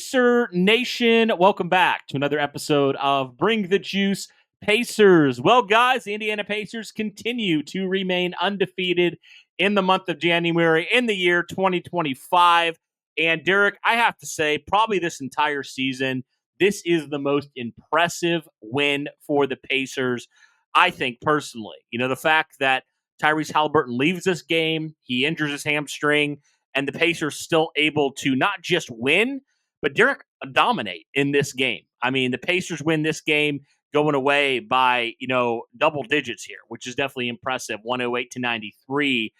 Pacer Nation, welcome back to another episode of Bring the Juice Pacers. Well, guys, the Indiana Pacers continue to remain undefeated in the month of January in the year 2025. And Derek, I have to say, probably this entire season, this is the most impressive win for the Pacers, I think, personally. You know, the fact that Tyrese Halliburton leaves this game, he injures his hamstring, and the Pacers still able to not just win, but Derek, dominate in this game. I mean, the Pacers win this game going away by, double digits here, which is definitely impressive, 108-93.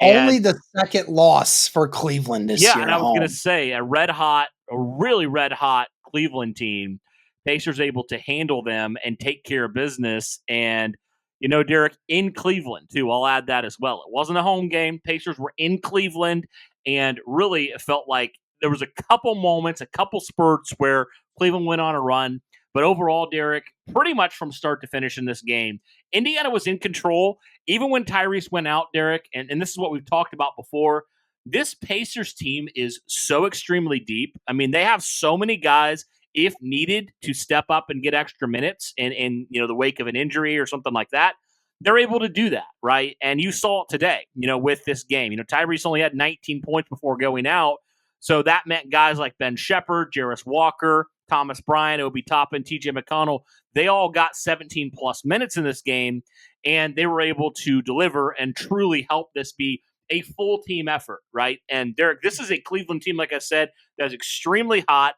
Only the second loss for Cleveland this year. Yeah, and I was going to say, a really red hot Cleveland team. Pacers able to handle them and take care of business. And, Derek, in Cleveland, too. I'll add that as well. It wasn't a home game. Pacers were in Cleveland, and really it felt like there was a couple moments, a couple spurts where Cleveland went on a run. But overall, Derek, pretty much from start to finish in this game, Indiana was in control. Even when Tyrese went out, Derek, and this is what we've talked about before, this Pacers team is so extremely deep. I mean, they have so many guys, if needed, to step up and get extra minutes in the wake of an injury or something like that. They're able to do that, right? And you saw it today, with this game. Tyrese only had 19 points before going out. So that meant guys like Ben Shepherd, Jarris Walker, Thomas Bryant, Obi Toppin, TJ McConnell, they all got 17-plus minutes in this game, and they were able to deliver and truly help this be a full team effort, right? And Derek, this is a Cleveland team, like I said, that's extremely hot.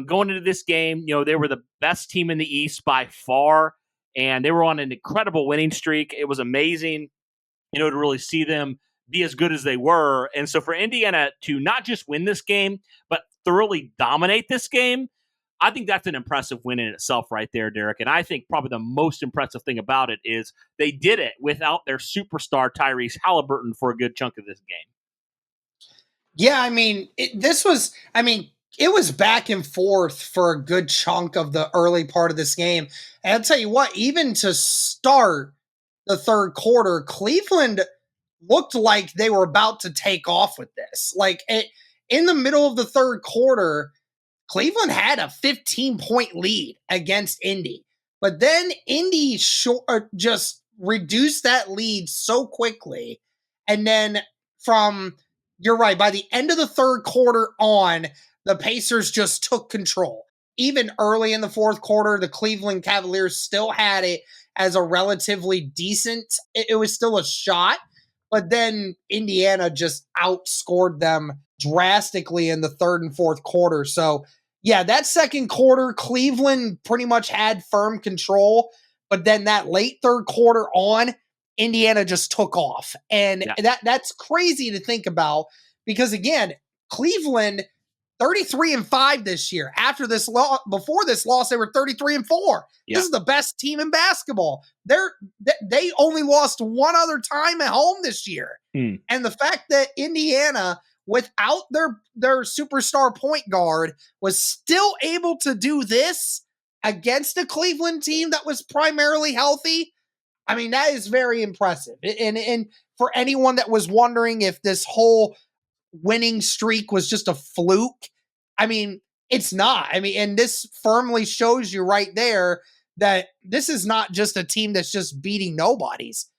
Going into this game, they were the best team in the East by far, and they were on an incredible winning streak. It was amazing, to really see them be as good as they were. And so for Indiana to not just win this game, but thoroughly dominate this game, I think that's an impressive win in itself right there, Derek. And I think probably the most impressive thing about it is they did it without their superstar Tyrese Halliburton for a good chunk of this game. Yeah, I mean, it was back and forth for a good chunk of the early part of this game. And I'll tell you what, even to start the third quarter, Cleveland looked like they were about to take off with this. In the middle of the third quarter, Cleveland had a 15-point lead against Indy. But then Indy just reduced that lead so quickly. And then you're right, by the end of the third quarter on, the Pacers just took control. Even early in the fourth quarter, the Cleveland Cavaliers still had it as a relatively decent, it was still a shot. But then Indiana just outscored them drastically in the third and fourth quarter. So, yeah, that second quarter, Cleveland pretty much had firm control. But then that late third quarter on, Indiana just took off. And that's crazy to think about because, again, Cleveland, 33-5 this year. Before this loss, they were 33-4. Yeah. This is the best team in basketball. They only lost one other time at home this year. And the fact that Indiana, without their superstar point guard, was still able to do this against a Cleveland team that was primarily healthy, I mean, that is very impressive. And for anyone that was wondering if this whole winning streak was just a fluke, I mean, it's not. I mean, and this firmly shows you right there that this is not just a team that's just beating nobodies.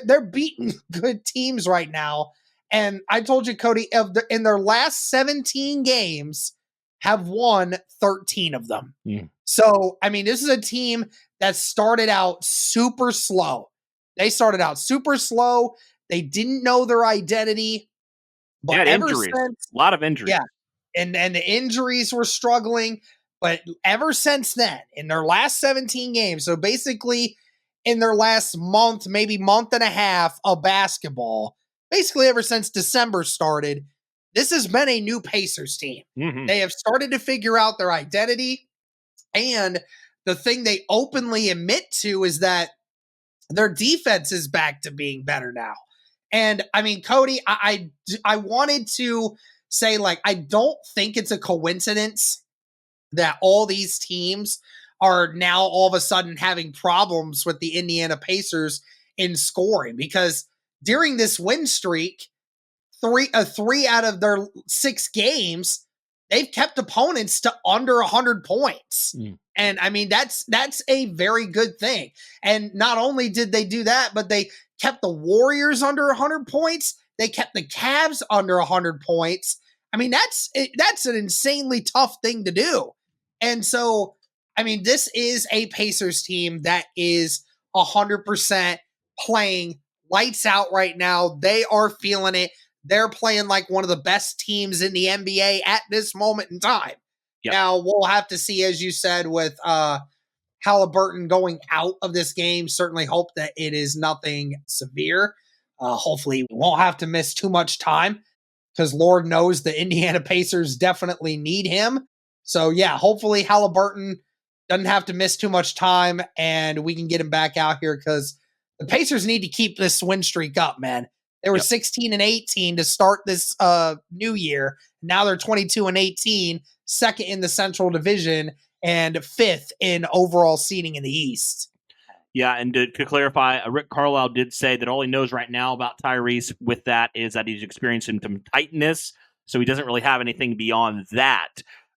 They're beating good teams right now. And I told you, Cody, in their last 17 games, have won 13 of them. So, I mean, this is a team that started out super slow. They started out super slow. They didn't know their identity. But injuries. A lot of injuries. Yeah. And the injuries were struggling. But ever since then, in their last 17 games, so basically in their last month, maybe month and a half of basketball, basically ever since December started, this has been a new Pacers team. Mm-hmm. They have started to figure out their identity. And the thing they openly admit to is that their defense is back to being better now. And I mean, Cody, I wanted to say, I don't think it's a coincidence that all these teams are now all of a sudden having problems with the Indiana Pacers in scoring, because during this win streak, three out of their 6 games, they've kept opponents to under 100 points. Mm. And I mean, that's a very good thing. And not only did they do that, but they kept the Warriors under 100 points. They kept the Cavs under 100 points. I mean, that's an insanely tough thing to do. And so, I mean, this is a Pacers team that is 100% playing lights out right now. They are feeling it. They're playing like one of the best teams in the NBA at this moment in time. Yep. Now, we'll have to see, as you said, with Halliburton going out of this game. Certainly hope that it is nothing severe. Hopefully, we won't have to miss too much time because Lord knows the Indiana Pacers definitely need him. So, yeah, hopefully Halliburton doesn't have to miss too much time and we can get him back out here because the Pacers need to keep this win streak up, man. They were 16 and 18 to start this new year. Now they're 22 and 18, second in the Central Division and fifth in overall seeding in the East. Yeah, and to clarify, Rick Carlisle did say that all he knows right now about Tyrese with that is that he's experiencing some tightness, so he doesn't really have anything beyond that.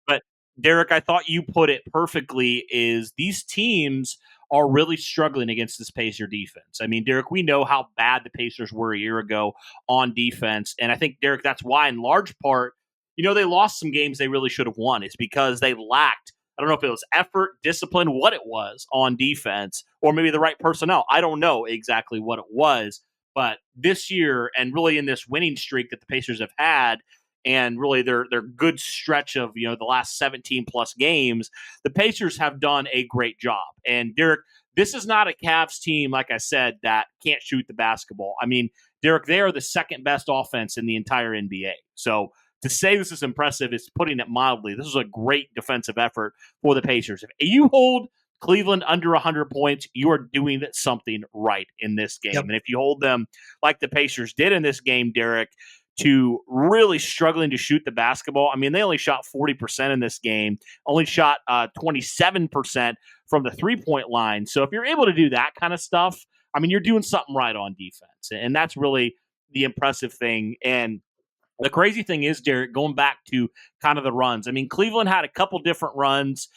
But Derek, I thought you put it perfectly, is these teams are really struggling against this Pacer defense. I mean, Derek, we know how bad the Pacers were a year ago on defense, and I think, Derek, that's why in large part, they lost some games they really should have won. It's because they lacked, I don't know if it was effort, discipline, what it was on defense, or maybe the right personnel. I don't know exactly what it was. But this year, and really in this winning streak that the Pacers have had, and really their good stretch of the last 17 plus games, the Pacers have done a great job. And Derek, this is not a Cavs team, like I said, that can't shoot the basketball. I mean, Derek, they are the second best offense in the entire NBA. So to say this is impressive is putting it mildly. This is a great defensive effort for the Pacers. If you hold Cleveland under 100 points, you are doing something right in this game. Yep. And if you hold them like the Pacers did in this game, Derek, to really struggling to shoot the basketball. I mean, they only shot 40% in this game, only shot 27% from the three-point line. So if you're able to do that kind of stuff, I mean, you're doing something right on defense. And that's really the impressive thing. And the crazy thing is, Derek, going back to kind of the runs. I mean, Cleveland had a couple different runs.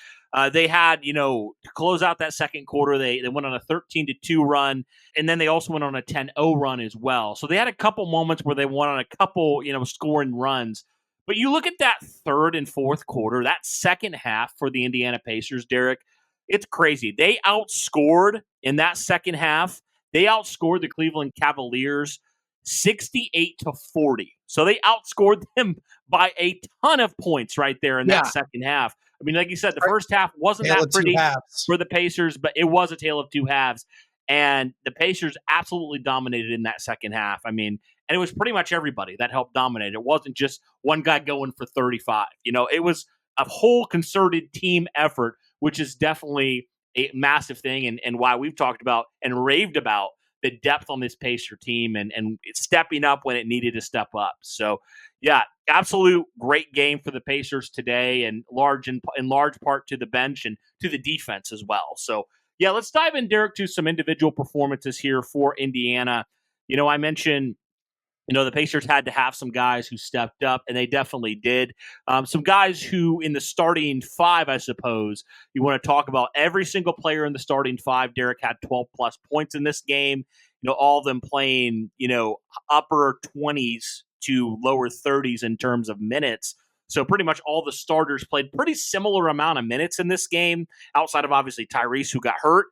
They had, to close out that second quarter, they went on a 13-2 run, and then they also went on a 10-0 run as well. So they had a couple moments where they went on a couple, scoring runs. But you look at that third and fourth quarter, that second half for the Indiana Pacers, Derek, it's crazy. They outscored in that second half. They outscored the Cleveland Cavaliers 68-40. So they outscored them by a ton of points right there in that second half. I mean, like you said, the first half wasn't that pretty for the Pacers, but it was a tale of two halves. And the Pacers absolutely dominated in that second half. I mean, and it was pretty much everybody that helped dominate. It wasn't just one guy going for 35. It was a whole concerted team effort, which is definitely a massive thing and why we've talked about and raved about the depth on this Pacer team and stepping up when it needed to step up. So, yeah, absolute great game for the Pacers today, and in large part to the bench and to the defense as well. So, yeah, let's dive in, Derek, to some individual performances here for Indiana. I mentioned the Pacers had to have some guys who stepped up, and they definitely did. Some guys who in the starting five, I suppose, you want to talk about. Every single player in the starting five, Derek, had 12-plus points in this game. All of them playing, upper 20s to lower 30s in terms of minutes. So pretty much all the starters played pretty similar amount of minutes in this game, outside of obviously Tyrese, who got hurt.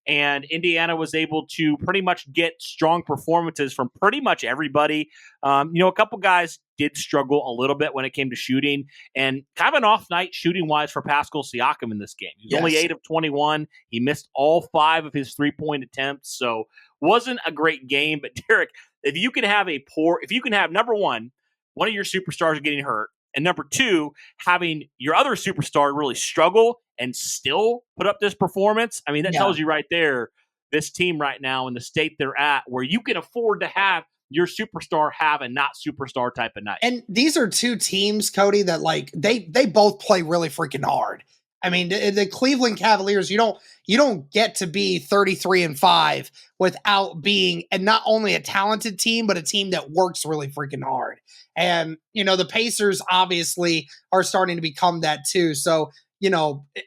And Indiana was able to pretty much get strong performances from pretty much everybody. A couple guys did struggle a little bit when it came to shooting, and kind of an off night shooting-wise for Pascal Siakam in this game. He was only 8 of 21. He missed all 5 of his three-point attempts, so wasn't a great game. But Derek, if you can have number one of your superstars getting hurt, and number two, having your other superstar really struggle and still put up this performance, I mean, that tells you right there, this team right now in the state they're at, where you can afford to have your superstar have a not superstar type of night. And these are two teams, Cody, that they both play really freaking hard. I mean, the Cleveland Cavaliers, you don't get to be 33-5 without being and not only a talented team, but a team that works really freaking hard. And the Pacers obviously are starting to become that too. So,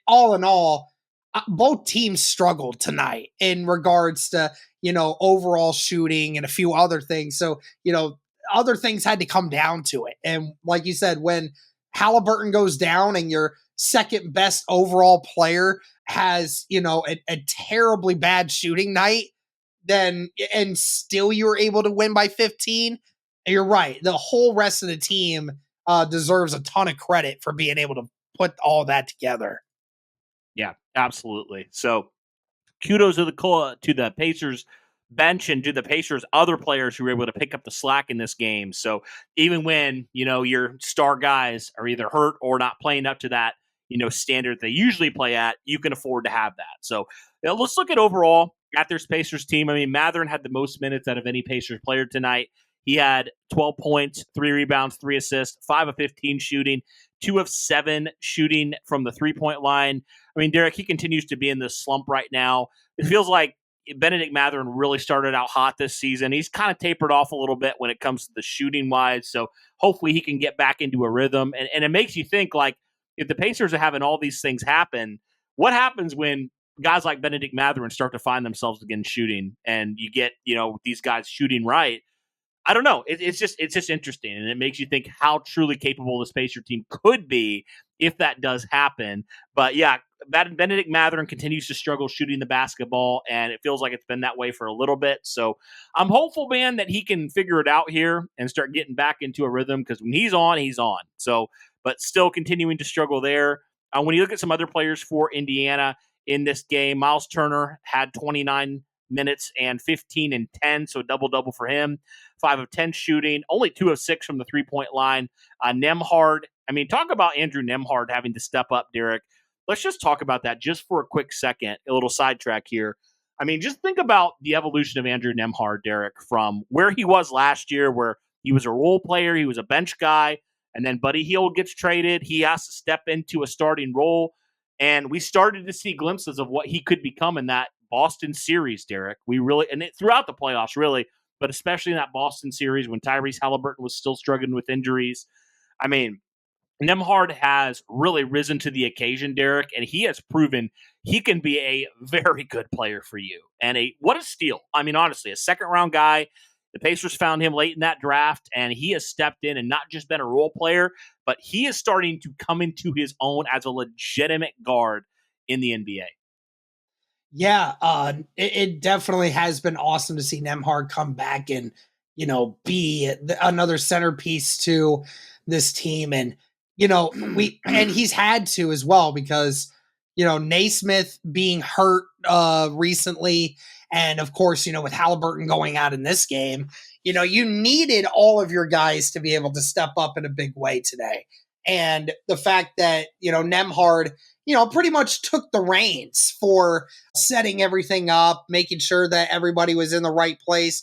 all in all, both teams struggled tonight in regards to overall shooting and a few other things. So, other things had to come down to it. And like you said, when Halliburton goes down and your second best overall player has, a terribly bad shooting night, then and still you're able to win by 15, you're right. The whole rest of the team deserves a ton of credit for being able to put all that together. Yeah, absolutely. So kudos to the Pacers bench and to the Pacers other players who were able to pick up the slack in this game. So even when your star guys are either hurt or not playing up to that standard they usually play at, you can afford to have that. So let's look at overall at this Pacers team. I mean, Matherin had the most minutes out of any Pacers player tonight. He had 12 points, 3 rebounds, 3 assists, 5 of 15 shooting, 2 of 7 shooting from the 3-point line. I mean, Derek, he continues to be in this slump right now. It feels like Benedict Matherin really started out hot this season. He's kind of tapered off a little bit when it comes to the shooting wise. So hopefully he can get back into a rhythm. And it makes you think, like, if the Pacers are having all these things happen, what happens when guys like Benedict Matherin start to find themselves again shooting and you get, these guys shooting right? I don't know. It's just interesting, and it makes you think how truly capable this Pacer team could be if that does happen. But yeah, Benedict Matherin continues to struggle shooting the basketball, and it feels like it's been that way for a little bit. So I'm hopeful, man, that he can figure it out here and start getting back into a rhythm, because when he's on, he's on. So, but still continuing to struggle there. When you look at some other players for Indiana in this game, Miles Turner had 29 minutes and 15 and 10, so double-double for him. 5 of 10 shooting, only 2 of 6 from the three-point line. Nembhard, I mean, talk about Andrew Nembhard having to step up, Derek. Let's just talk about that just for a quick second, a little sidetrack here. I mean, just think about the evolution of Andrew Nembhard, Derek, from where he was last year, where he was a role player, he was a bench guy, and then Buddy Hield gets traded. He has to step into a starting role, and we started to see glimpses of what he could become in that Boston series, Derek. We really, and throughout the playoffs, really, but especially in that Boston series when Tyrese Halliburton was still struggling with injuries. I mean, Nembhard has really risen to the occasion, Derek, and he has proven he can be a very good player for you. And what a steal. I mean, honestly, a second-round guy. The Pacers found him late in that draft, and he has stepped in and not just been a role player, but he is starting to come into his own as a legitimate guard in the NBA. Yeah, it definitely has been awesome to see Nemhard come back and be another centerpiece to this team, and and he's had to as well because Naismith being hurt recently, and of course with Halliburton going out in this game, you needed all of your guys to be able to step up in a big way today, and the fact that Nemhard pretty much took the reins for setting everything up, making sure that everybody was in the right place,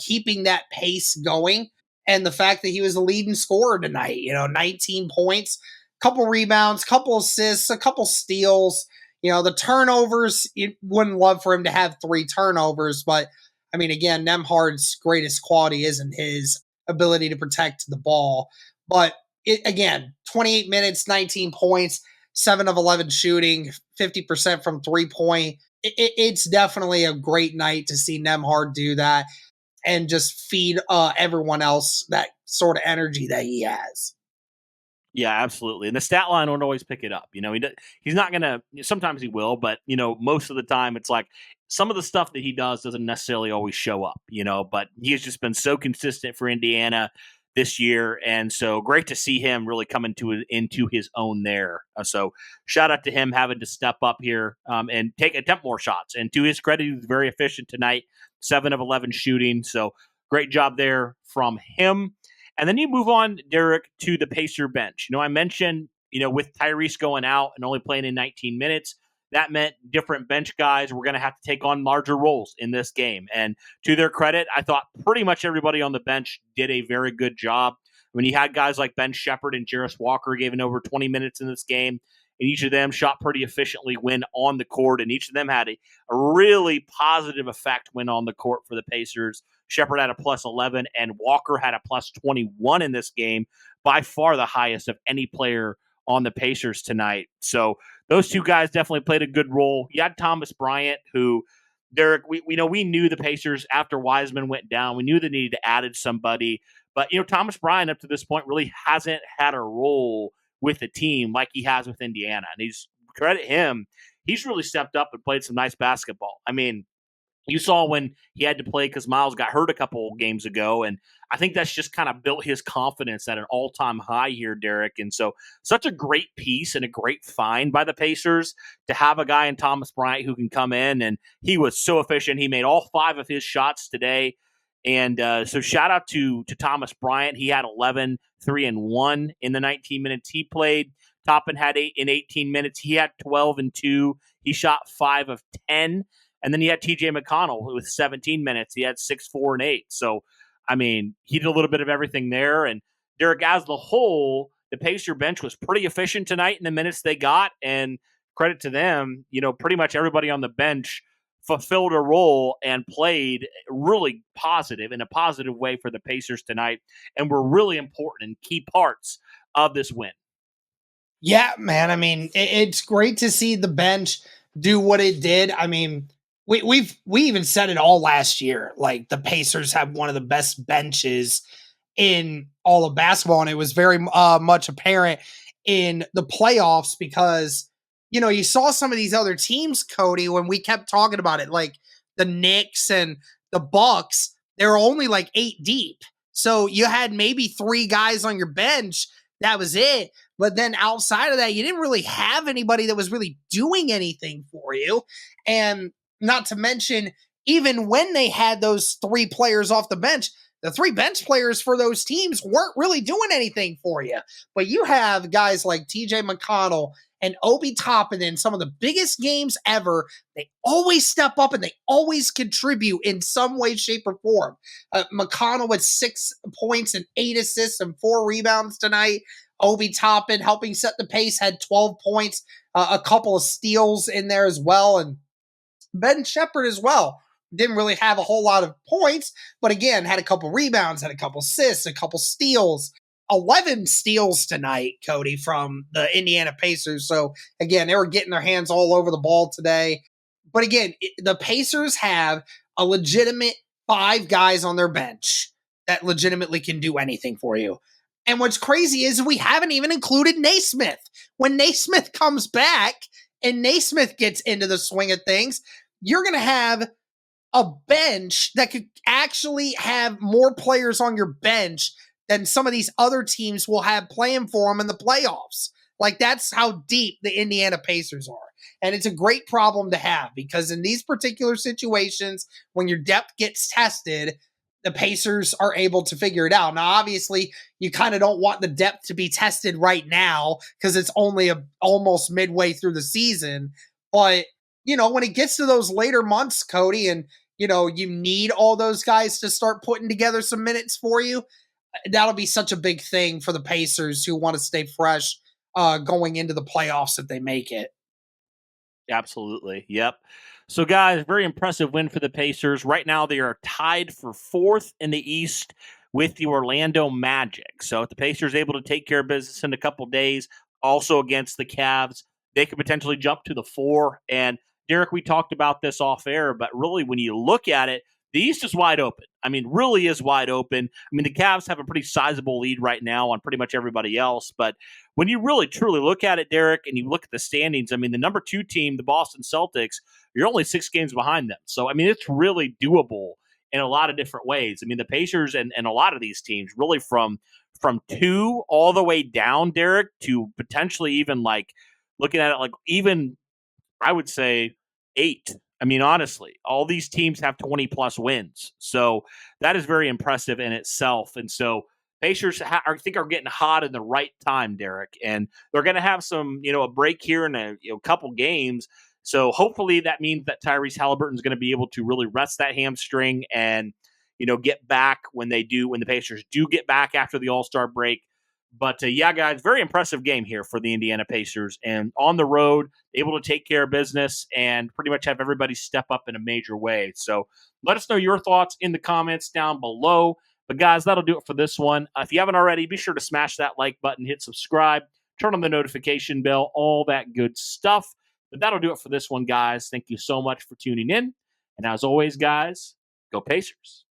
keeping that pace going. And the fact that he was the leading scorer tonight, 19 points, couple rebounds, couple assists, a couple steals, the turnovers, you wouldn't love for him to have 3 turnovers, but I mean, again, Nemhard's greatest quality isn't his ability to protect the ball, but again, 28 minutes, 19 points, 7 of 11 shooting, 50% from 3-point. It's definitely a great night to see Nemhard do that and just feed everyone else that sort of energy that he has. Yeah, absolutely. And the stat line won't always pick it up. He's not going to, sometimes he will, but, most of the time it's like some of the stuff that he does doesn't necessarily always show up, but he has just been so consistent for Indiana this year. And so great to see him really come into his own there. So shout out to him having to step up here and attempt more shots. And to his credit, he was very efficient tonight, 7 of 11 shooting. So great job there from him. And then you move on, Derek, to the Pacer bench. I mentioned, with Tyrese going out and only playing in 19 minutes, that meant different bench guys were going to have to take on larger roles in this game. And to their credit, I thought pretty much everybody on the bench did a very good job. When you had guys like Ben Shepherd and Jarris Walker giving over 20 minutes in this game, and each of them shot pretty efficiently when on the court, and each of them had a really positive effect when on the court for the Pacers. Shepard had a plus 11, and Walker had a plus 21 in this game, by far the highest of any player on the Pacers tonight. So those two guys definitely played a good role. You had Thomas Bryant, who, Derek, we knew the Pacers after Wiseman went down, we knew they needed to add somebody. But, Thomas Bryant up to this point really hasn't had a role with the team like he has with Indiana. And credit him, he's really stepped up and played some nice basketball. I mean, you saw when he had to play because Miles got hurt a couple games ago, and I think that's just kind of built his confidence at an all-time high here, Derek. And so, such a great piece and a great find by the Pacers to have a guy in Thomas Bryant who can come in, and he was so efficient. He made all 5 of his shots today. And so shout out to Thomas Bryant. He had 11, 3 and 1 in the 19 minutes he played. Toppin had 8 in 18 minutes. He had 12 and 2. He shot 5 of 10. And then you had TJ McConnell with 17 minutes. He had 6, 4, and 8. So, I mean, he did a little bit of everything there. And Derek, as the whole, the Pacer bench was pretty efficient tonight in the minutes they got. And credit to them, pretty much everybody on the bench fulfilled a role and played really positive in a positive way for the Pacers tonight, and were really important and key parts of this win. Yeah, man. I mean, it's great to see the bench do what it did. I mean, we even said it all last year. Like, the Pacers have one of the best benches in all of basketball, and it was very much apparent in the playoffs because you saw some of these other teams, Cody, when we kept talking about it, like the Knicks and the Bucks, they were only like 8 deep. So you had maybe 3 guys on your bench. That was it. But then outside of that, you didn't really have anybody that was really doing anything for you. And not to mention, even when they had those 3 players off the bench, the 3 bench players for those teams weren't really doing anything for you. But you have guys like TJ McConnell and Obi Toppin in some of the biggest games ever. They always step up and they always contribute in some way, shape, or form. McConnell with 6 points and 8 assists and 4 rebounds tonight. Obi Toppin helping set the pace, had 12 points, a couple of steals in there as well. And Ben Shepard as well. Didn't really have a whole lot of points, but again, had a couple rebounds, had a couple assists, a couple steals. 11 steals tonight, Cody, from the Indiana Pacers. So again, they were getting their hands all over the ball today. But again, the Pacers have a legitimate 5 guys on their bench that legitimately can do anything for you. And what's crazy is we haven't even included Naismith. When Naismith comes back and Naismith gets into the swing of things, you're going to have a bench that could actually have more players on your bench than some of these other teams will have playing for them in the playoffs. Like, that's how deep the Indiana Pacers are. And it's a great problem to have because in these particular situations, when your depth gets tested, the Pacers are able to figure it out. Now, obviously, you kind of don't want the depth to be tested right now because it's only almost midway through the season. But, when it gets to those later months, Cody, and, you need all those guys to start putting together some minutes for you, that'll be such a big thing for the Pacers who want to stay fresh going into the playoffs if they make it. Absolutely. Yep. So, guys, very impressive win for the Pacers. Right now, they are tied for 4th in the East with the Orlando Magic. So, if the Pacers are able to take care of business in a couple days, also against the Cavs, they could potentially jump to the 4. And, Derek, we talked about this off air, but really, when you look at it, the East is wide open. I mean, really is wide open. I mean, the Cavs have a pretty sizable lead right now on pretty much everybody else. But when you really, truly look at it, Derek, and you look at the standings, I mean, the number 2 team, the Boston Celtics, you're only 6 games behind them. So, I mean, it's really doable in a lot of different ways. I mean, the Pacers and a lot of these teams really from 2 all the way down, Derek, to potentially even like looking at it like even, I would say, 8. I mean, honestly, all these teams have 20-plus wins. So that is very impressive in itself. And so Pacers, I think, are getting hot in the right time, Derek. And they're going to have some, a break here in a couple games. So hopefully that means that Tyrese Halliburton is going to be able to really rest that hamstring and, get back when the Pacers do get back after the All-Star break. But yeah, guys, very impressive game here for the Indiana Pacers. And on the road, able to take care of business and pretty much have everybody step up in a major way. So let us know your thoughts in the comments down below. But guys, that'll do it for this one. If you haven't already, be sure to smash that like button, hit subscribe, turn on the notification bell, all that good stuff. But that'll do it for this one, guys. Thank you so much for tuning in. And as always, guys, go Pacers.